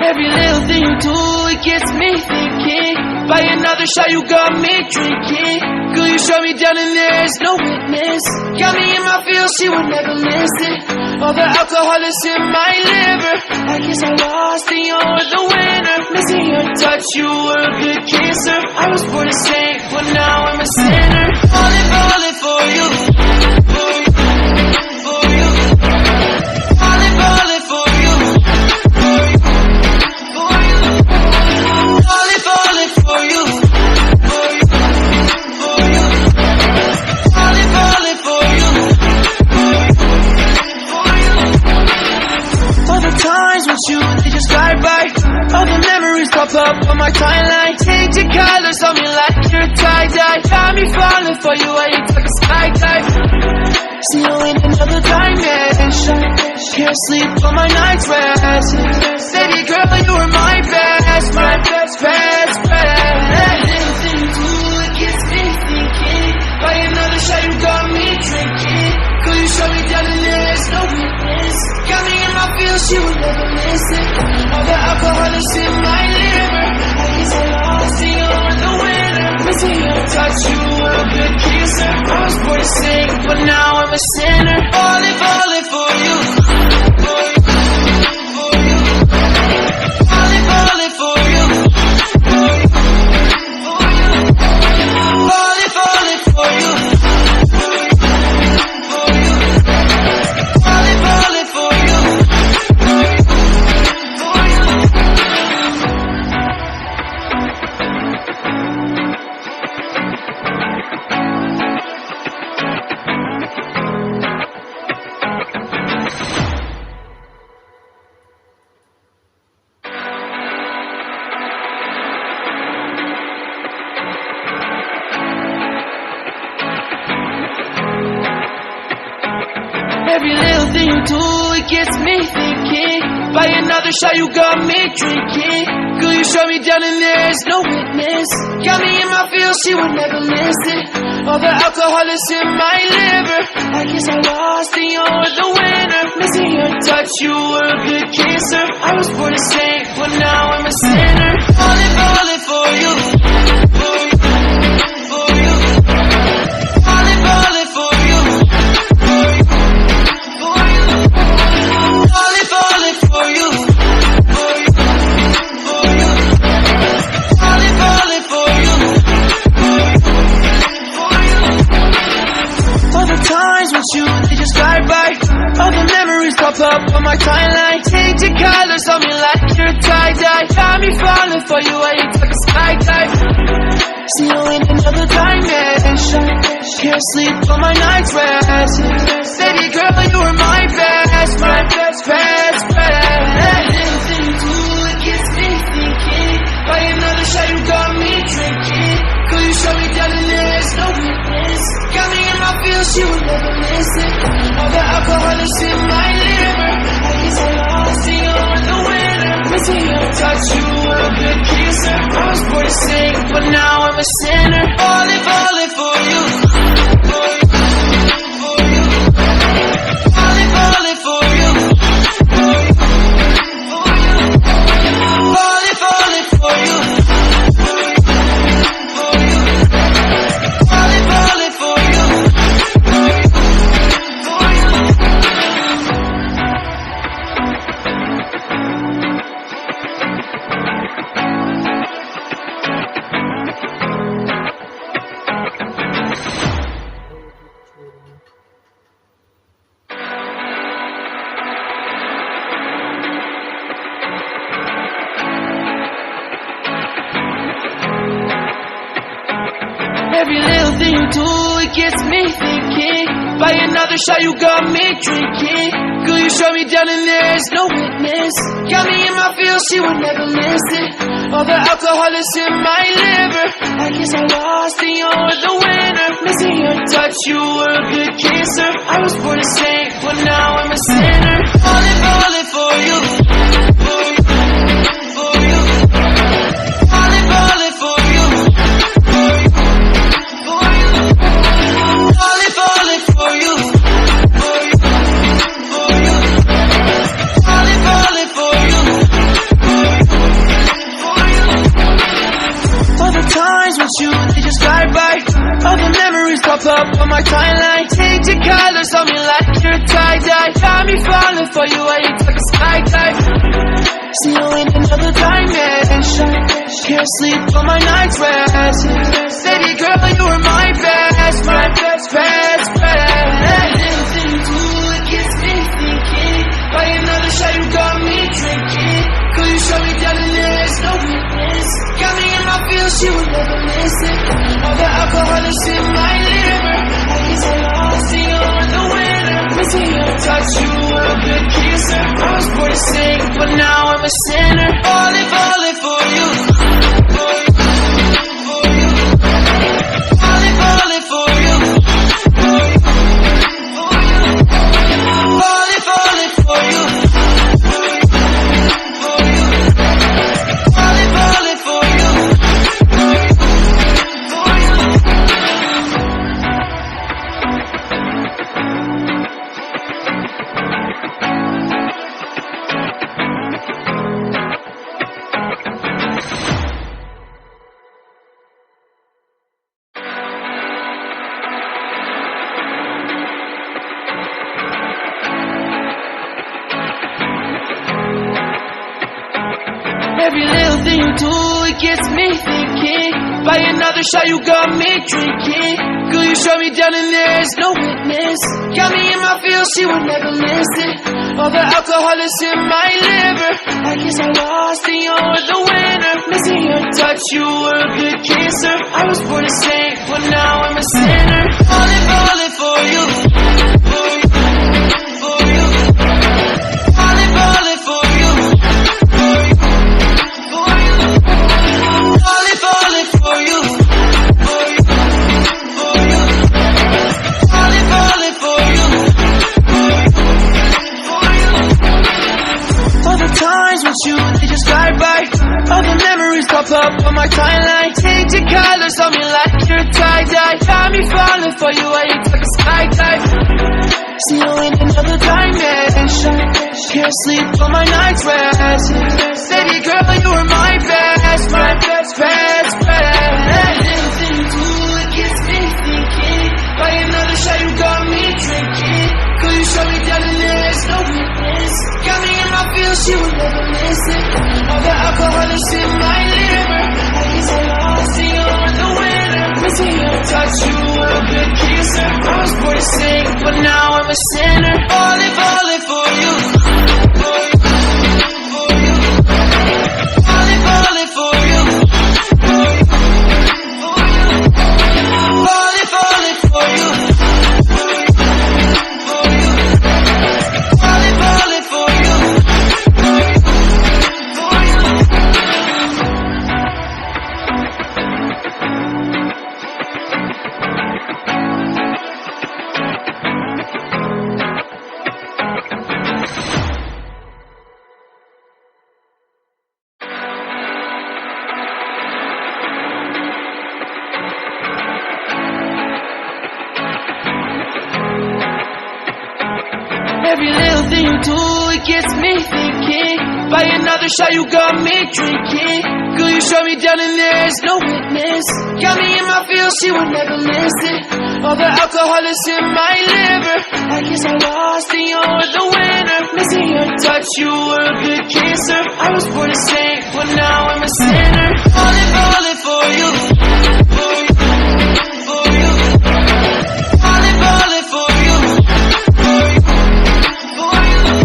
Every little thing you do, it gets me thinking. By another shot, you got me drinking. Girl, you shut me down and there's no witness. Got me in my feels, she would never listen. All the alcohol is in my liver. I guess I lost and you're the winner. Missing your touch, you were a good kisser. I was born a saint, but now I'm a sinner. Falling for you. For you. For you. Falling for you. For you. For you. Falling for you. For you. For you. Falling for you. All the times with you, they just glide by. All the memories pop up on my timeline. Change your colors on me like you're tie-dye. Got me falling for you, I ain't like a skydive. See you in another dimension. Can't sleep on my night's rest. Baby girl, you were my best friend. Everything you do, it gets me thinking. By another shot, you got me drinking. Girl, you shut me down and there's no witness. Got me in my feels, she would never listen. All the alcohol is in my liver. I guess I lost and you're the winner. Missing your touch, you were a good kisser. I was born to sing, but now I'm a sinner. Falling for you. For you. For you. Falling for you. For you. For you. Falling for you. Every little thing you do, it gets me thinking. By another shot, you got me drinking. Girl, you shut me down and there's no witness. Got me in my feels, she would never listen. All the alcohol is in my liver. I guess I lost and you're the winner. Missing your touch, you were a good kisser. I was born a saint, but now I'm a sinner. Falling for you. For you. For you. Falling for you. For you. Falling for you. For you. For you. Falling for you. For you. All the times with you, they just glide by. All the memories pop up on my timeline. Change your colors on me like you're tie-dye. Got me falling for you, I ain't like a skydive. See you in another dimension. Can't sleep on my night's rest. Baby girl, you were my best friend. Everything you do, it gets me thinking. By another shot, you got me drinking. Girl, you shut me down and there's no witness. Got me in my feels, she would never listen. All the alcohol is in my liver. I guess I lost and you're the winner. Missing your touch, you were a good kisser. I was born to sing, but now I'm a sinner. Falling for you. For you. For you. Falling for you. For you. For you. Falling for you. For you. For you. Falling for you. For you. For you. Every little thing you do, it gets me thinking. By another shot, you got me drinking. Girl, you shut me down and there's no witness. Got me in my feels, she would never listen. All the alcohol is in my liver. I guess I lost and you're the winner. Missing your touch, you were a good kisser. I was born a saint, but now I'm a sinner. Falling for you. For you. For you. Falling for you. For you. For you. Falling for you. For you. For you. Falling for you. For you. want you, they just drive by. All the memories pop up on my timeline. Changing colors on me like you're tie-dye. Got me falling for you, I ain't like a skydive. See you in another dimension. Can't sleep on my night's rest. Baby girl, you were my best friend. Anything you do, it gets me thinking. By another shot, you got me drinking. Could you show me down and there's no witness? Got me in my feels, she would never listen. All the alcohol is in my liver. I guess I lost you, you're the winner. Missing your touch, you were a good kisser. I was born to sing, but now I'm a sinner. Falling for you. For you. Falling for you. For you. Falling for you. Every little thing you do, it gets me thinking. By another shot, you got me drinking. Girl, you shut me down and there's no witness. Got me in my feels, she would never listen. All the alcohol is in my liver. I guess I lost and you're the winner. Missing your touch, you were a good kisser. I was born to sing, but now I'm a sinner. Falling for you. For you. For you. Falling for you. For you. Falling for you, for you, for you. Falling for you, for you. All the times with you, they just drive by. All the memories pop up on my timeline. Changing colors on me like you're tie-dye. Got me falling for you, I ain't like a skydive. See you in another dimension. Can't sleep on my night's rest. Baby girl, you were my best friend. Anything you do, it gets me thinking. By another shot, you got me drinking. Could you show me down and there's no witness? Got me in my feels, she would never listen. All the alcohol is in my liver. I guess I lost and you're the winner. Missing your touch, you were a good kisser. I was born to sing, but now I'm a sinner. Falling for you. For you. For you. Falling for you. For you. Falling for you. For you. For you. Falling for you. For you. For you. Every little thing you do, it gets me thinking. By another shot, you got me drinking. Girl, you shut me down and there's no witness. Got me in my feels, she would never listen. All the alcohol is in my liver. I guess I lost and you're the winner. Missing your touch, you were a good kisser. I was born to sing, but now I'm a sinner.